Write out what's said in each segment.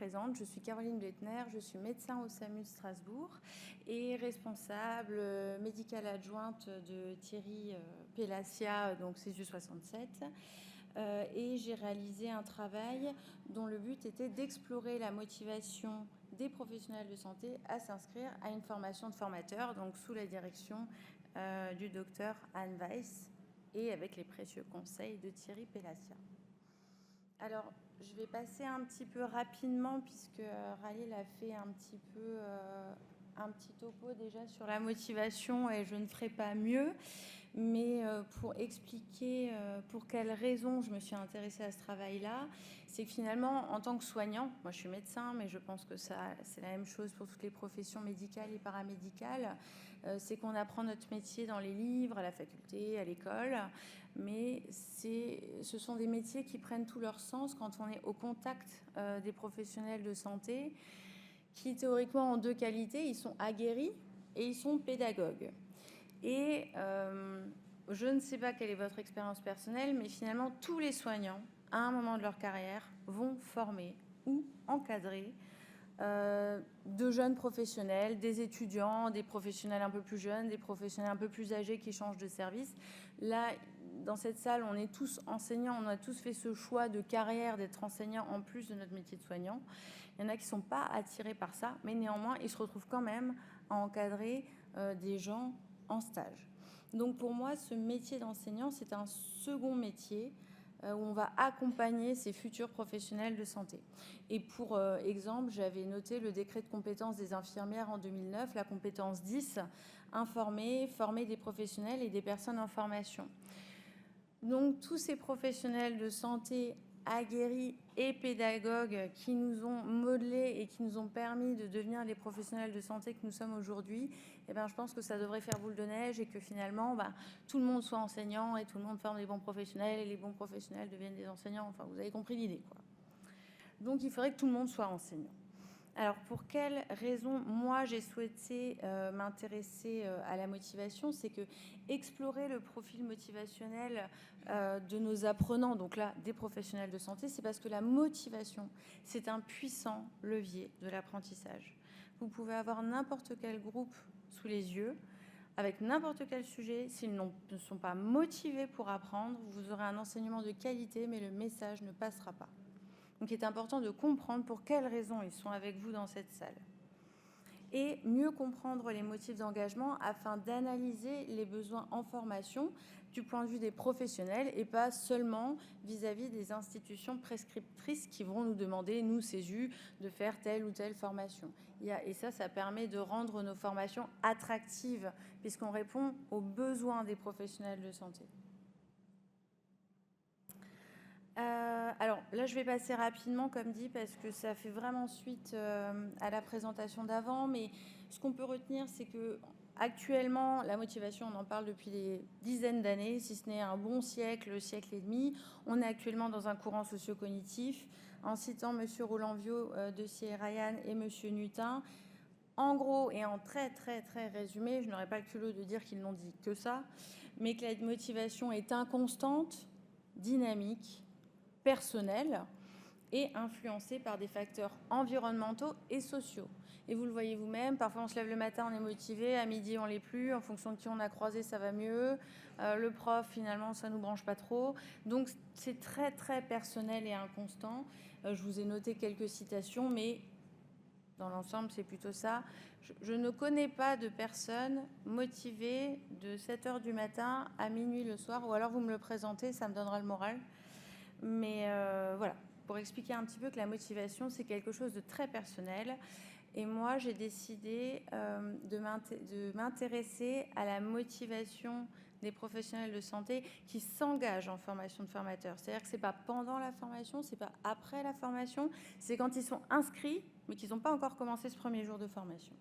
présente, je suis Caroline Blettner, je suis médecin au SAMU de Strasbourg et responsable médicale adjointe de Thierry Pélassia, donc CESU 67. Et j'ai réalisé un travail dont le but était d'explorer la motivation des professionnels de santé à s'inscrire à une formation de formateur, donc sous la direction du docteur Anne Weiss et avec les précieux conseils de Thierry Pélassia. Alors, je vais passer un petit peu rapidement puisque Ralil a fait un petit topo déjà sur la motivation et je ne ferai pas mieux. Mais pour expliquer pour quelles raisons je me suis intéressée à ce travail-là, c'est que finalement, en tant que soignant, moi je suis médecin, mais je pense que c'est la même chose pour toutes les professions médicales et paramédicales, c'est qu'on apprend notre métier dans les livres, à la faculté, à l'école, mais ce sont des métiers qui prennent tout leur sens quand on est au contact des professionnels de santé, qui théoriquement ont deux qualités, ils sont aguerris et ils sont pédagogues. Et je ne sais pas quelle est votre expérience personnelle, mais finalement, tous les soignants, à un moment de leur carrière, vont former ou encadrer de jeunes professionnels, des étudiants, des professionnels un peu plus jeunes, des professionnels un peu plus âgés qui changent de service. Là, dans cette salle, on est tous enseignants, on a tous fait ce choix de carrière d'être enseignants en plus de notre métier de soignant. Il y en a qui ne sont pas attirés par ça, mais néanmoins, ils se retrouvent quand même à encadrer des gens en stage. Donc pour moi, ce métier d'enseignant, c'est un second métier où on va accompagner ces futurs professionnels de santé. Et pour exemple, j'avais noté le décret de compétences des infirmières en 2009, la compétence 10, informer, former des professionnels et des personnes en formation. Donc tous ces professionnels de santé aguerris et pédagogues qui nous ont modelés et qui nous ont permis de devenir les professionnels de santé que nous sommes aujourd'hui, eh bien, je pense que ça devrait faire boule de neige et que finalement, tout le monde soit enseignant et tout le monde forme des bons professionnels et les bons professionnels deviennent des enseignants. Enfin, vous avez compris l'idée, quoi. Donc, il faudrait que tout le monde soit enseignant. Alors, pour quelles raisons, moi, j'ai souhaité m'intéresser à la motivation, c'est que explorer le profil motivationnel de nos apprenants, donc là, des professionnels de santé, c'est parce que la motivation, c'est un puissant levier de l'apprentissage. Vous pouvez avoir n'importe quel groupe sous les yeux, avec n'importe quel sujet, s'ils ne sont pas motivés pour apprendre, vous aurez un enseignement de qualité, mais le message ne passera pas. Donc, il est important de comprendre pour quelles raisons ils sont avec vous dans cette salle. Et mieux comprendre les motifs d'engagement afin d'analyser les besoins en formation du point de vue des professionnels et pas seulement vis-à-vis des institutions prescriptrices qui vont nous demander, nous, CESU, de faire telle ou telle formation. Et ça permet de rendre nos formations attractives puisqu'on répond aux besoins des professionnels de santé. Alors là, je vais passer rapidement, comme dit, parce que ça fait vraiment suite à la présentation d'avant. Mais ce qu'on peut retenir, c'est que actuellement, la motivation, on en parle depuis des dizaines d'années, si ce n'est un bon siècle, siècle et demi. On est actuellement dans un courant socio-cognitif. En citant M. Roland-Viau de Ryan et M. Nutin, en gros et en très résumé, je n'aurais pas le culot de dire qu'ils n'ont dit que ça, mais que la motivation est inconstante, dynamique, personnelle et influencée par des facteurs environnementaux et sociaux. Et vous le voyez vous-même, parfois on se lève le matin, on est motivé, à midi on l'est plus, en fonction de qui on a croisé, ça va mieux. Le prof, finalement, ça nous branche pas trop. Donc c'est très personnel et inconstant. Je vous ai noté quelques citations, mais dans l'ensemble, c'est plutôt ça. Je ne connais pas de personne motivée de 7h du matin à minuit le soir, ou alors vous me le présentez, ça me donnera le moral. Mais voilà, pour expliquer un petit peu que la motivation, c'est quelque chose de très personnel. Et moi, j'ai décidé de m'intéresser à la motivation des professionnels de santé qui s'engagent en formation de formateur. C'est-à-dire que ce n'est pas pendant la formation, ce n'est pas après la formation, c'est quand ils sont inscrits, mais qu'ils n'ont pas encore commencé ce premier jour de formation.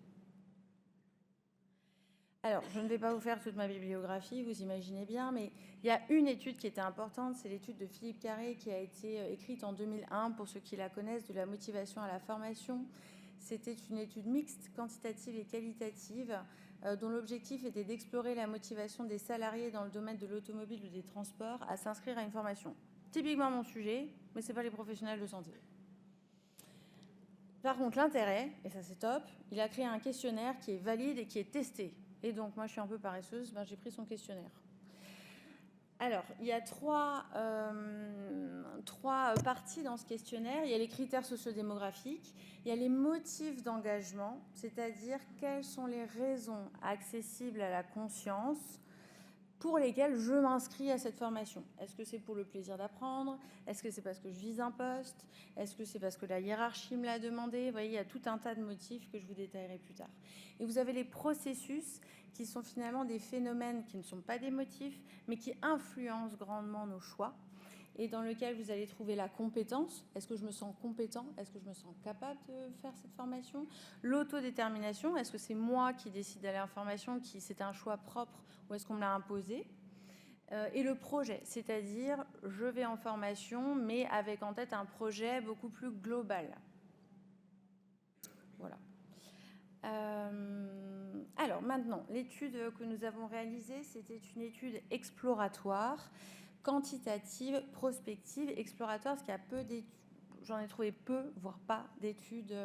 Alors, je ne vais pas vous faire toute ma bibliographie, vous imaginez bien, mais il y a une étude qui était importante, c'est l'étude de Philippe Carré qui a été écrite en 2001, pour ceux qui la connaissent, de la motivation à la formation. C'était une étude mixte, quantitative et qualitative, dont l'objectif était d'explorer la motivation des salariés dans le domaine de l'automobile ou des transports à s'inscrire à une formation. Typiquement mon sujet, mais ce n'est pas les professionnels de santé. Par contre, l'intérêt, et ça c'est top, il a créé un questionnaire qui est valide et qui est testé. Et donc, moi je suis un peu paresseuse, j'ai pris son questionnaire. Alors, il y a trois parties dans ce questionnaire. Il y a les critères sociodémographiques, il y a les motifs d'engagement, c'est-à-dire quelles sont les raisons accessibles à la conscience pour lesquelles je m'inscris à cette formation. Est-ce que c'est pour le plaisir d'apprendre? Est-ce que c'est parce que je vise un poste? Est-ce que c'est parce que la hiérarchie me l'a demandé? Vous voyez, il y a tout un tas de motifs que je vous détaillerai plus tard. Et vous avez les processus qui sont finalement des phénomènes qui ne sont pas des motifs, mais qui influencent grandement nos choix, et dans lequel vous allez trouver la compétence. Est-ce que je me sens compétent? Est-ce que je me sens capable de faire cette formation? L'autodétermination, est-ce que c'est moi qui décide d'aller en formation, qui c'est un choix propre, ou est-ce qu'on me l'a imposé? Et le projet, c'est-à-dire je vais en formation, mais avec en tête un projet beaucoup plus global. Voilà. Alors maintenant, l'étude que nous avons réalisée, c'était une étude exploratoire, quantitative, prospective, exploratoire, parce qu'il y a peu d'études, j'en ai trouvé peu, voire pas d'études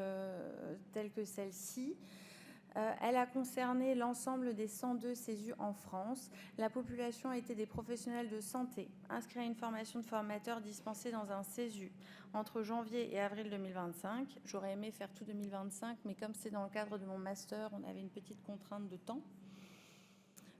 telles que celle-ci. Elle a concerné l'ensemble des 102 CESU en France. La population était des professionnels de santé inscrits à une formation de formateur dispensée dans un CESU entre janvier et avril 2025. J'aurais aimé faire tout 2025, mais comme c'est dans le cadre de mon master, on avait une petite contrainte de temps.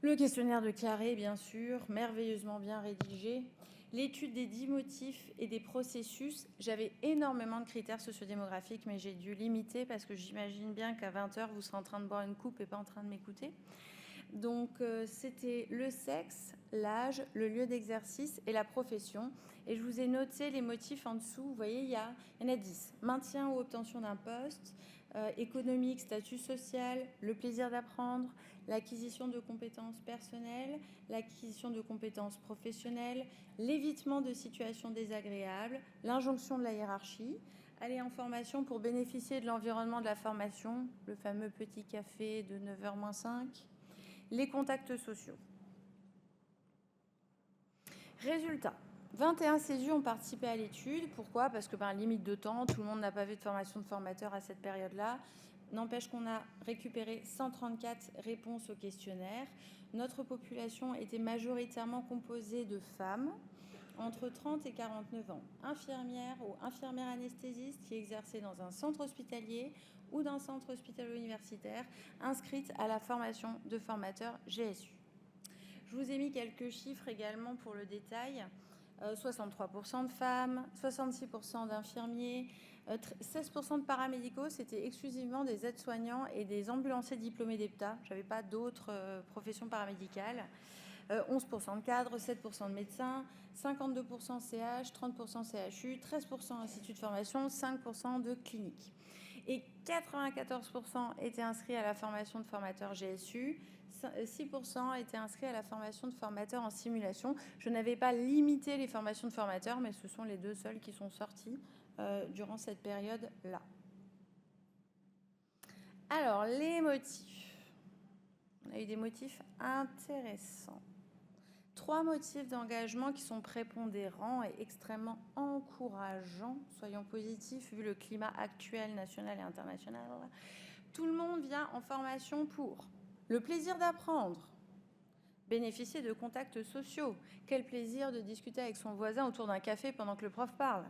Le questionnaire de Claré, bien sûr, merveilleusement bien rédigé. L'étude des 10 motifs et des processus. J'avais énormément de critères sociodémographiques, mais j'ai dû limiter parce que j'imagine bien qu'à 20h, vous serez en train de boire une coupe et pas en train de m'écouter. Donc, c'était le sexe, l'âge, le lieu d'exercice et la profession. Et je vous ai noté les motifs en dessous. Vous voyez, il y en a 10. Maintien ou obtention d'un poste, économique, statut social, le plaisir d'apprendre, l'acquisition de compétences personnelles, l'acquisition de compétences professionnelles, l'évitement de situations désagréables, l'injonction de la hiérarchie, aller en formation pour bénéficier de l'environnement de la formation, le fameux petit café de 9h-5, les contacts sociaux. Résultat, 21 CESU ont participé à l'étude. Pourquoi? Parce que limite de temps, tout le monde n'a pas vu de formation de formateur à cette période-là. N'empêche qu'on a récupéré 134 réponses au questionnaire. Notre population était majoritairement composée de femmes entre 30 et 49 ans, infirmières ou infirmières anesthésistes qui exerçaient dans un centre hospitalier ou d'un centre hospitalo-universitaire, inscrites à la formation de formateur GSU. Je vous ai mis quelques chiffres également pour le détail. 63% de femmes, 66% d'infirmiers, 16% de paramédicaux, c'était exclusivement des aides-soignants et des ambulanciers diplômés d'EPTA. Je n'avais pas d'autres professions paramédicales. 11% de cadres, 7% de médecins, 52% CH, 30% CHU, 13% institut de formation, 5% de clinique. Et 94% étaient inscrits à la formation de formateur GSU, 6% étaient inscrits à la formation de formateur en simulation. Je n'avais pas limité les formations de formateurs, mais ce sont les deux seules qui sont sorties durant cette période-là. Alors, les motifs. On a eu des motifs intéressants. 3 motifs d'engagement qui sont prépondérants et extrêmement encourageants, soyons positifs vu le climat actuel national et international. Tout le monde vient en formation pour le plaisir d'apprendre, bénéficier de contacts sociaux. Quel plaisir de discuter avec son voisin autour d'un café pendant que le prof parle.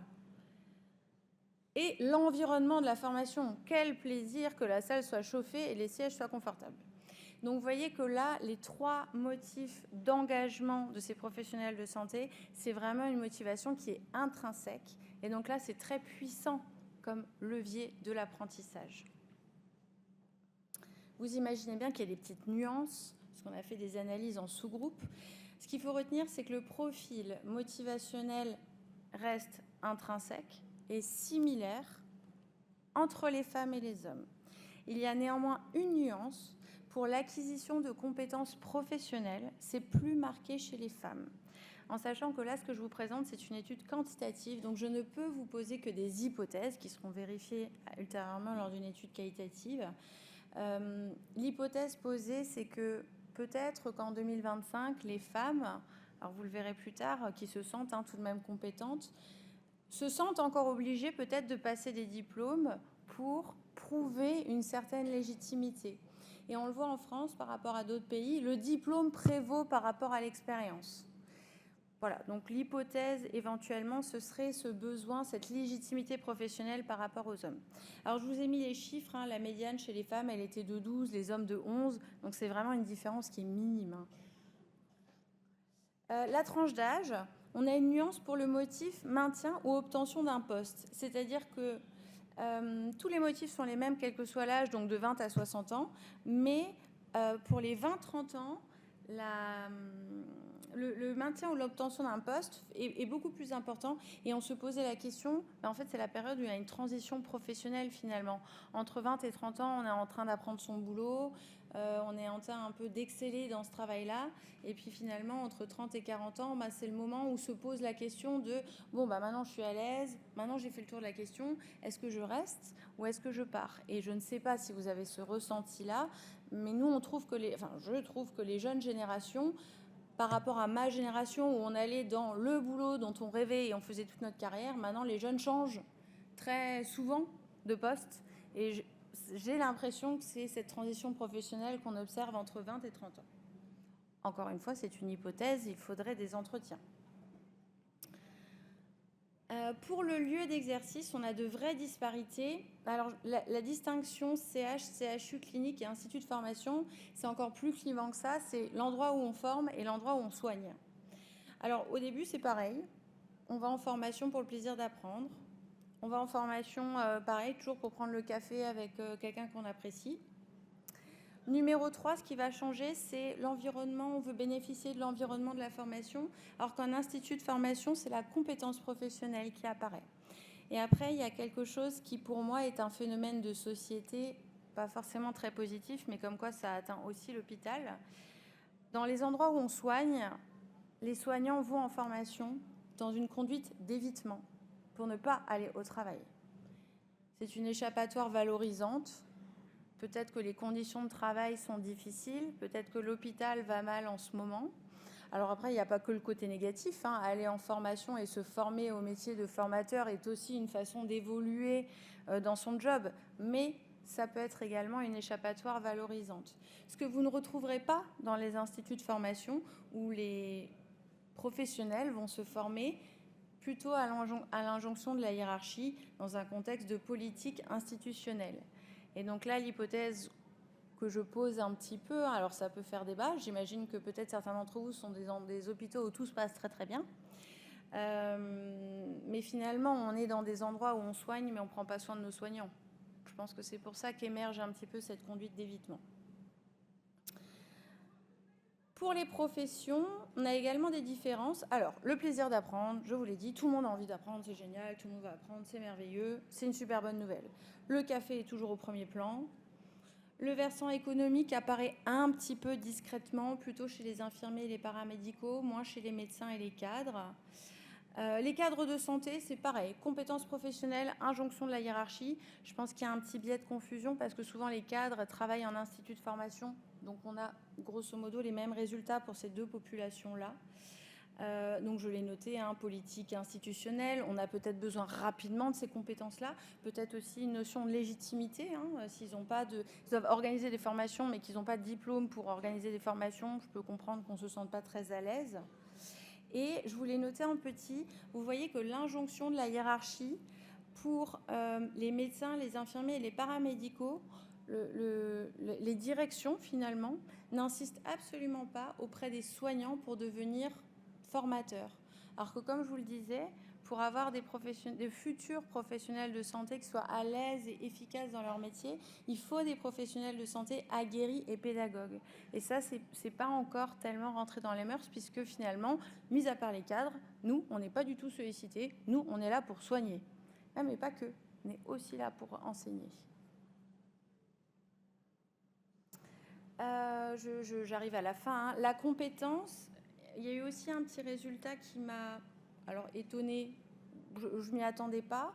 Et l'environnement de la formation. Quel plaisir que la salle soit chauffée et les sièges soient confortables. Donc, vous voyez que là, les 3 motifs d'engagement de ces professionnels de santé, c'est vraiment une motivation qui est intrinsèque. Et donc là, c'est très puissant comme levier de l'apprentissage. Vous imaginez bien qu'il y a des petites nuances, parce qu'on a fait des analyses en sous-groupes. Ce qu'il faut retenir, c'est que le profil motivationnel reste intrinsèque et similaire entre les femmes et les hommes. Il y a néanmoins une nuance. Pour l'acquisition de compétences professionnelles, c'est plus marqué chez les femmes. En sachant que là, ce que je vous présente, c'est une étude quantitative, donc je ne peux vous poser que des hypothèses qui seront vérifiées ultérieurement lors d'une étude qualitative. L'hypothèse posée, c'est que peut-être qu'en 2025, les femmes, alors vous le verrez plus tard, qui se sentent tout de même compétentes, se sentent encore obligées peut-être de passer des diplômes pour prouver une certaine légitimité. Et on le voit en France par rapport à d'autres pays, le diplôme prévaut par rapport à l'expérience. Voilà, donc l'hypothèse éventuellement, ce serait ce besoin, cette légitimité professionnelle par rapport aux hommes. Alors je vous ai mis les chiffres, la médiane chez les femmes, elle était de 12, les hommes de 11, donc c'est vraiment une différence qui est minime. La tranche d'âge, on a une nuance pour le motif maintien ou obtention d'un poste, c'est-à-dire que tous les motifs sont les mêmes, quel que soit l'âge, donc de 20 à 60 ans, mais pour les 20-30 ans, le maintien ou l'obtention d'un poste est beaucoup plus important, et on se posait la question, en fait c'est la période où il y a une transition professionnelle finalement. Entre 20 et 30 ans, on est en train d'apprendre son boulot, on est en train un peu d'exceller dans ce travail-là, et puis finalement entre 30 et 40 ans, c'est le moment où se pose la question de bon maintenant je suis à l'aise, maintenant j'ai fait le tour de la question, est-ce que je reste ou est-ce que je pars? Et je ne sais pas si vous avez ce ressenti-là, mais nous je trouve que les jeunes générations, par rapport à ma génération où on allait dans le boulot dont on rêvait et on faisait toute notre carrière, maintenant les jeunes changent très souvent de poste, et j'ai l'impression que c'est cette transition professionnelle qu'on observe entre 20 et 30 ans. Encore une fois, c'est une hypothèse, il faudrait des entretiens. Pour le lieu d'exercice, on a de vraies disparités. Alors, la distinction CH, CHU, clinique et institut de formation, c'est encore plus clivant que ça. C'est l'endroit où on forme et l'endroit où on soigne. Alors, au début, c'est pareil. On va en formation pour le plaisir d'apprendre. On va en formation, pareil, toujours pour prendre le café avec quelqu'un qu'on apprécie. Numéro 3, ce qui va changer, c'est l'environnement. On veut bénéficier de l'environnement de la formation, alors qu'en institut de formation, c'est la compétence professionnelle qui apparaît. Et après, il y a quelque chose qui, pour moi, est un phénomène de société, pas forcément très positif, mais comme quoi ça atteint aussi l'hôpital. Dans les endroits où on soigne, les soignants vont en formation dans une conduite d'évitement pour ne pas aller au travail. C'est une échappatoire valorisante. Peut-être que les conditions de travail sont difficiles, peut-être que l'hôpital va mal en ce moment. Alors après, il n'y a pas que le côté négatif. Aller en formation et se former au métier de formateur est aussi une façon d'évoluer dans son job. Mais ça peut être également une échappatoire valorisante. Ce que vous ne retrouverez pas dans les instituts de formation où les professionnels vont se former plutôt à l'injonction de la hiérarchie dans un contexte de politique institutionnelle. Et donc là, l'hypothèse que je pose un petit peu, alors ça peut faire débat, j'imagine que peut-être certains d'entre vous sont des hôpitaux où tout se passe très très bien, mais finalement on est dans des endroits où on soigne mais on ne prend pas soin de nos soignants. Je pense que c'est pour ça qu'émerge un petit peu cette conduite d'évitement. Pour les professions, on a également des différences. Alors, le plaisir d'apprendre, je vous l'ai dit, tout le monde a envie d'apprendre, c'est génial, tout le monde va apprendre, c'est merveilleux, c'est une super bonne nouvelle. Le café est toujours au premier plan. Le versant économique apparaît un petit peu discrètement, plutôt chez les infirmiers et les paramédicaux, moins chez les médecins et les cadres. Les cadres de santé, c'est pareil, compétences professionnelles, injonction de la hiérarchie. Je pense qu'il y a un petit biais de confusion parce que souvent les cadres travaillent en institut de formation, donc on a grosso modo les mêmes résultats pour ces deux populations-là. Donc je l'ai noté, politique institutionnelle, on a peut-être besoin rapidement de ces compétences-là, peut-être aussi une notion de légitimité, s'ils doivent organiser des formations mais qu'ils n'ont pas de diplôme pour organiser des formations, je peux comprendre qu'on ne se sente pas très à l'aise. Et je vous l'ai noté en petit, vous voyez que l'injonction de la hiérarchie pour les médecins, les infirmiers et les paramédicaux, les directions finalement, n'insistent absolument pas auprès des soignants pour devenir formateurs. Alors que comme je vous le disais, pour avoir des futurs professionnels de santé qui soient à l'aise et efficaces dans leur métier, il faut des professionnels de santé aguerris et pédagogues. Et ça, c'est pas encore tellement rentré dans les mœurs, puisque finalement, mis à part les cadres, nous, on n'est pas du tout sollicités. Nous, on est là pour soigner. Mais pas que, on est aussi là pour enseigner. J'arrive à la fin. La compétence, il y a eu aussi un petit résultat qui m'a étonnée, je ne m'y attendais pas.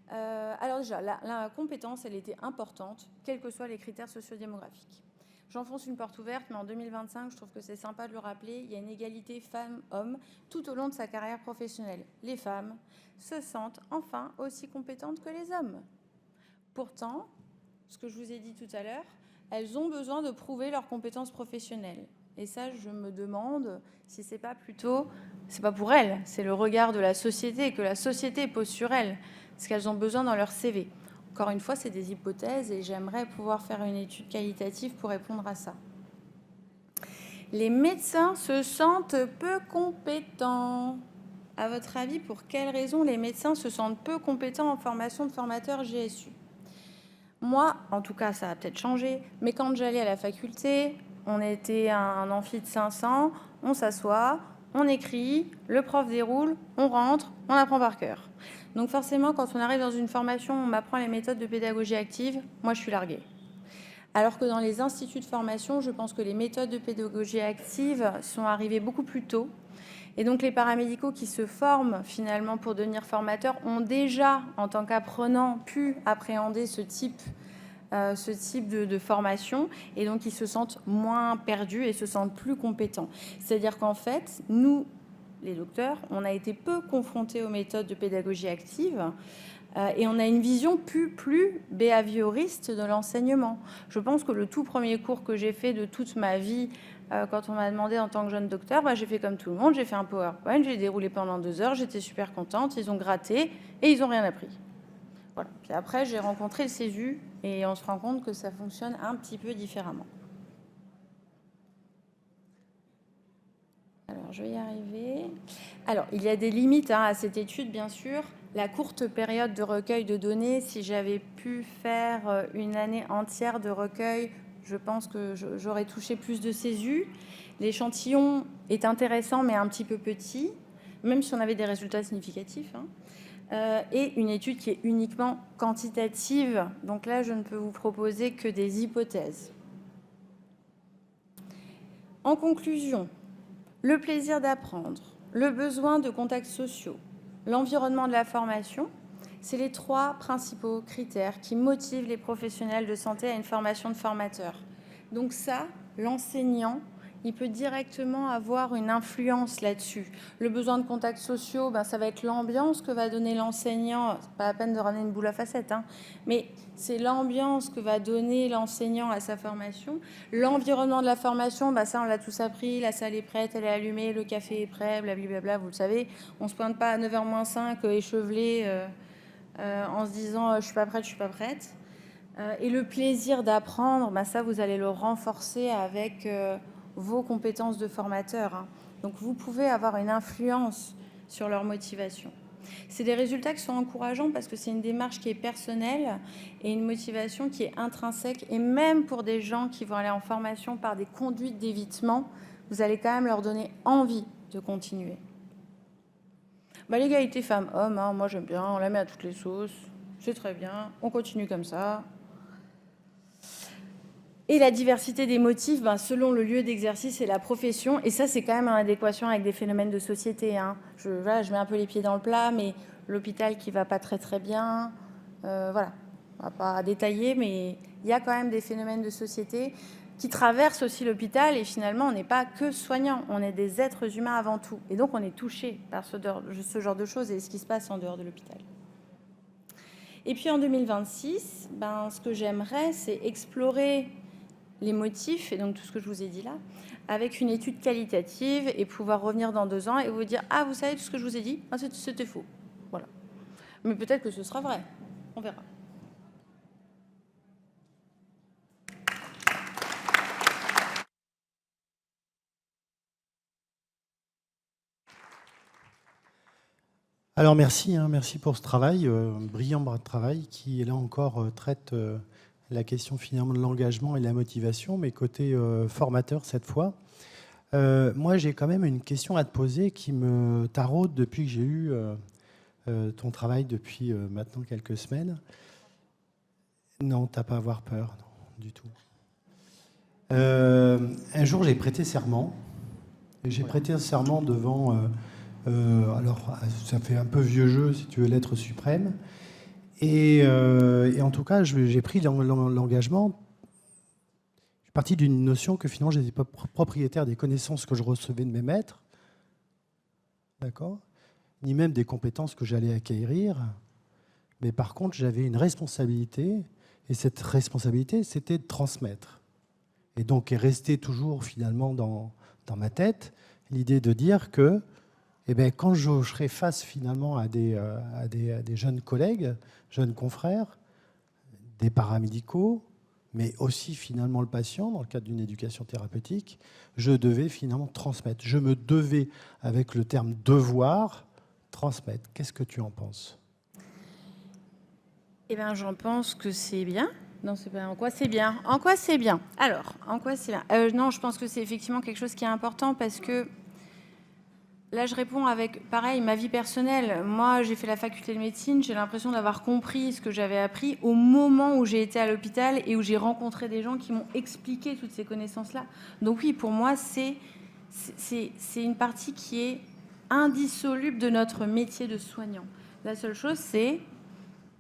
Alors déjà, la compétence, elle était importante, quels que soient les critères sociodémographiques. J'enfonce une porte ouverte, mais en 2025, je trouve que c'est sympa de le rappeler, il y a une égalité femmes-hommes tout au long de sa carrière professionnelle. Les femmes se sentent enfin aussi compétentes que les hommes. Pourtant, ce que je vous ai dit tout à l'heure, elles ont besoin de prouver leurs compétences professionnelles. Et ça, je me demande si c'est pas plutôt, c'est pas pour elles, c'est le regard de la société, que la société pose sur elles, ce qu'elles ont besoin dans leur CV. Encore une fois, c'est des hypothèses et j'aimerais pouvoir faire une étude qualitative pour répondre à ça. Les médecins se sentent peu compétents. À votre avis, pour quelles raisons les médecins se sentent peu compétents en formation de formateur GSU? Moi, en tout cas, ça a peut-être changé, mais quand j'allais à la faculté, on était un amphi de 500, on s'assoit, on écrit, le prof déroule, on rentre, on apprend par cœur. Donc forcément, quand on arrive dans une formation, on m'apprend les méthodes de pédagogie active, moi je suis larguée. Alors que dans les instituts de formation, je pense que les méthodes de pédagogie active sont arrivées beaucoup plus tôt. Et donc les paramédicaux qui se forment finalement pour devenir formateurs ont déjà, en tant qu'apprenants, pu appréhender ce type de formation, et donc ils se sentent moins perdus et se sentent plus compétents. C'est-à-dire qu'en fait, nous, les docteurs, on a été peu confrontés aux méthodes de pédagogie active, et on a une vision plus behavioriste de l'enseignement. Je pense que le tout premier cours que j'ai fait de toute ma vie, quand on m'a demandé en tant que jeune docteur, j'ai fait comme tout le monde, j'ai fait un PowerPoint, j'ai déroulé pendant 2 heures, j'étais super contente, ils ont gratté et ils n'ont rien appris. Voilà. Puis après, j'ai rencontré le CESU et on se rend compte que ça fonctionne un petit peu différemment. Alors, je vais y arriver. Alors, il y a des limites à cette étude, bien sûr. La courte période de recueil de données, si j'avais pu faire une année entière de recueil, je pense que j'aurais touché plus de CESU. L'échantillon est intéressant, mais un petit peu petit, même si on avait des résultats significatifs. Et une étude qui est uniquement quantitative. Donc là, je ne peux vous proposer que des hypothèses. En conclusion, le plaisir d'apprendre, le besoin de contacts sociaux, l'environnement de la formation, c'est les 3 principaux critères qui motivent les professionnels de santé à une formation de formateur. Donc ça, l'enseignant, il peut directement avoir une influence là-dessus. Le besoin de contacts sociaux, ça va être l'ambiance que va donner l'enseignant. C'est pas la peine de ramener une boule à facettes, mais c'est l'ambiance que va donner l'enseignant à sa formation. L'environnement de la formation, ça on l'a tous appris, la salle est prête, elle est allumée, le café est prêt, blablabla, vous le savez. On ne se pointe pas à 9h moins 5 échevelé en se disant je suis pas prête. Et le plaisir d'apprendre, ça vous allez le renforcer avec vos compétences de formateur. Donc vous pouvez avoir une influence sur leur motivation. C'est des résultats qui sont encourageants parce que c'est une démarche qui est personnelle et une motivation qui est intrinsèque. Et même pour des gens qui vont aller en formation par des conduites d'évitement, vous allez quand même leur donner envie de continuer. L'égalité femmes-hommes, moi j'aime bien, on la met à toutes les sauces, c'est très bien, on continue comme ça. Et la diversité des motifs, selon le lieu d'exercice et la profession, et ça c'est quand même en adéquation avec des phénomènes de société. Je mets un peu les pieds dans le plat, mais l'hôpital qui va pas très très bien, voilà, on va pas détailler, mais il y a quand même des phénomènes de société qui traversent aussi l'hôpital, et finalement on n'est pas que soignants, on est des êtres humains avant tout, et donc on est touché par ce genre de choses et ce qui se passe en dehors de l'hôpital. Et puis en 2026, ce que j'aimerais, c'est explorer les motifs, et donc tout ce que je vous ai dit là, avec une étude qualitative et pouvoir revenir dans 2 ans et vous dire « Ah, vous savez, tout ce que je vous ai dit, c'était faux. » Voilà. Mais peut-être que ce sera vrai. On verra. Alors merci pour ce travail, brillant travail qui là encore traite la question finalement de l'engagement et de la motivation, mais côté formateur cette fois. Moi j'ai quand même une question à te poser qui me taraude depuis que j'ai eu ton travail depuis maintenant quelques semaines. Non, t'as pas à avoir peur, non, du tout. Un jour j'ai prêté serment, et j'ai prêté un serment devant... alors, ça fait un peu vieux jeu, si tu veux, l'être suprême. Et en tout cas, j'ai pris l'engagement. Je suis parti d'une notion que finalement, je n'étais pas propriétaire des connaissances que je recevais de mes maîtres, d'accord, ni même des compétences que j'allais acquérir. Mais par contre, j'avais une responsabilité Et cette responsabilité, c'était de transmettre. Et donc est restée toujours finalement dans ma tête l'idée de dire que quand je serai face finalement à des jeunes collègues, jeunes confrères, des paramédicaux, mais aussi finalement le patient, dans le cadre d'une éducation thérapeutique, je devais finalement transmettre. Je me devais, avec le terme « devoir », transmettre. Qu'est-ce que tu en penses ? J'en pense que c'est bien. Non, c'est pas en quoi c'est bien. En quoi c'est bien ? Alors, en quoi c'est bien ? Non, je pense que c'est effectivement quelque chose qui est important parce que là, je réponds avec, pareil, ma vie personnelle. Moi, j'ai fait la faculté de médecine. J'ai l'impression d'avoir compris ce que j'avais appris au moment où j'ai été à l'hôpital et où j'ai rencontré des gens qui m'ont expliqué toutes ces connaissances-là. Donc oui, pour moi, c'est une partie qui est indissoluble de notre métier de soignant. La seule chose, c'est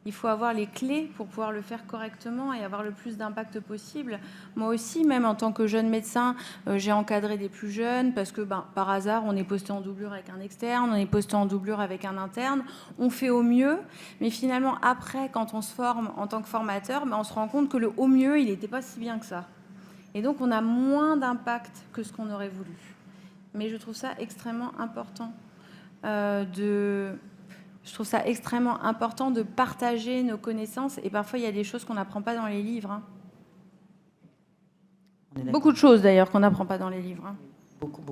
il faut avoir les clés pour pouvoir le faire correctement et avoir le plus d'impact possible. Moi aussi, même en tant que jeune médecin, j'ai encadré des plus jeunes parce que par hasard, on est posté en doublure avec un externe, on est posté en doublure avec un interne. On fait au mieux, mais finalement, après, quand on se forme en tant que formateur, on se rend compte que le au mieux, il n'était pas si bien que ça. Et donc, on a moins d'impact que ce qu'on aurait voulu. Mais je trouve ça extrêmement important Je trouve ça extrêmement important de partager nos connaissances. Et parfois, il y a des choses qu'on n'apprend pas dans les livres. Beaucoup de choses, d'ailleurs, qu'on n'apprend pas dans les livres. Beaucoup.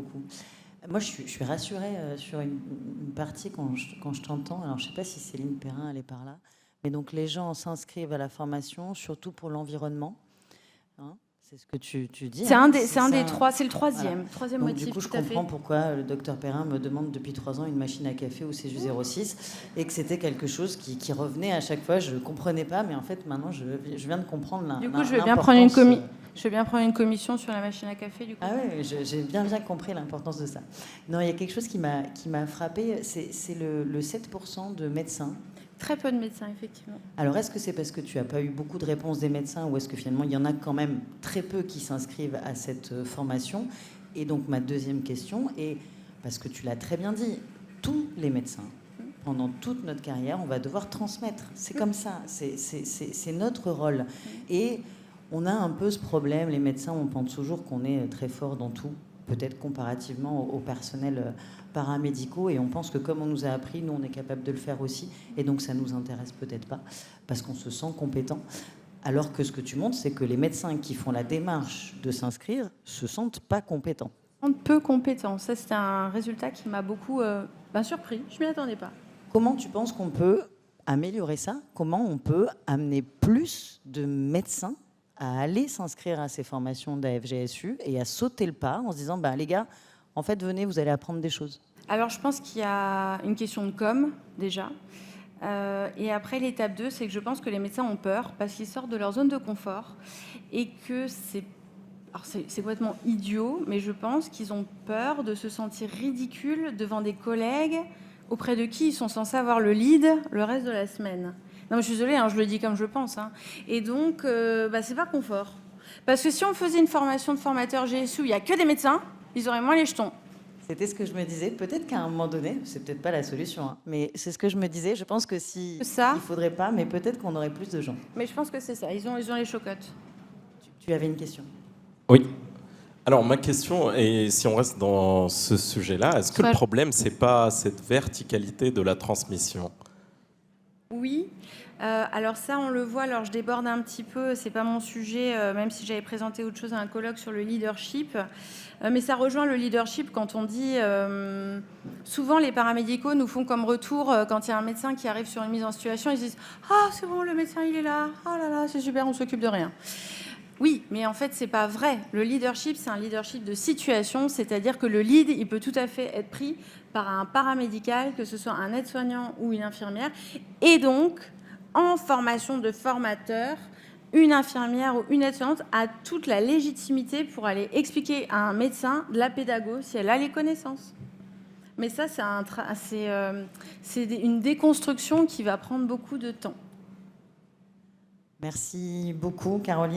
Moi, je suis rassurée sur une partie quand je t'entends. Alors, je ne sais pas si Céline Perrin, elle est par là. Mais donc, les gens s'inscrivent à la formation, surtout pour l'environnement. C'est ce que tu dis. C'est un des trois, c'est le troisième. Voilà. Donc, motif. Du coup, je comprends pourquoi le docteur Perrin me demande depuis 3 ans une machine à café au CJ06 et que c'était quelque chose qui revenait à chaque fois. Je ne comprenais pas, mais en fait, maintenant, je viens de comprendre l'importance. Du coup, je vais bien prendre une commission sur la machine à café. Du coup. Ah oui, j'ai bien compris l'importance de ça. Non, il y a quelque chose qui m'a frappée, c'est le 7% de médecins. Très peu de médecins, effectivement. Alors, est-ce que c'est parce que tu n'as pas eu beaucoup de réponses des médecins ou est-ce que finalement, il y en a quand même très peu qui s'inscrivent à cette formation ? Et donc, ma deuxième question est, parce que tu l'as très bien dit, tous les médecins, pendant toute notre carrière, on va devoir transmettre. C'est comme ça, c'est notre rôle. Et on a un peu ce problème, les médecins, on pense toujours qu'on est très fort dans tout, peut-être comparativement au personnel paramédicaux, et on pense que comme on nous a appris, nous on est capable de le faire aussi, et donc ça nous intéresse peut-être pas, parce qu'on se sent compétent. Alors que ce que tu montres, c'est que les médecins qui font la démarche de s'inscrire se sentent pas compétents. Peu compétents. Ça, c'est un résultat qui m'a beaucoup surpris. Je m'y attendais pas. Comment tu penses qu'on peut améliorer ça ? Comment on peut amener plus de médecins à aller s'inscrire à ces formations d'AFGSU et à sauter le pas en se disant, les gars, en fait, venez, vous allez apprendre des choses. Alors, je pense qu'il y a une question de com, déjà. Et après, l'étape 2, c'est que je pense que les médecins ont peur parce qu'ils sortent de leur zone de confort et que c'est complètement idiot, mais je pense qu'ils ont peur de se sentir ridicules devant des collègues auprès de qui ils sont censés avoir le lead le reste de la semaine. Non, mais je suis désolée, je le dis comme je le pense. Et donc, c'est pas confort. Parce que si on faisait une formation de formateur GSU, il n'y a que des médecins, ils auraient moins les jetons. C'était ce que je me disais. Peut-être qu'à un moment donné, c'est peut-être pas la solution, mais c'est ce que je me disais. Je pense que il faudrait pas, mais peut-être qu'on aurait plus de gens. Mais je pense que c'est ça. Ils ont les chocottes. Tu avais une question ? Oui. Alors ma question, et si on reste dans ce sujet-là, est-ce que le problème, c'est pas cette verticalité de la transmission ? Oui. Alors ça, on le voit, alors je déborde un petit peu, c'est pas mon sujet, même si j'avais présenté autre chose à un colloque sur le leadership. Mais ça rejoint le leadership quand on dit... souvent, les paramédicaux nous font comme retour, quand il y a un médecin qui arrive sur une mise en situation, ils se disent « Ah, c'est bon, le médecin, il est là. Oh là là, c'est super, on s'occupe de rien. » Oui, mais en fait, c'est pas vrai. Le leadership, c'est un leadership de situation, c'est-à-dire que le lead, il peut tout à fait être pris par un paramédical, que ce soit un aide-soignant ou une infirmière. Et donc, en formation de formateur, une infirmière ou une aide-soignante a toute la légitimité pour aller expliquer à un médecin de la pédago si elle a les connaissances. Mais ça, c'est une déconstruction qui va prendre beaucoup de temps. Merci beaucoup, Caroline.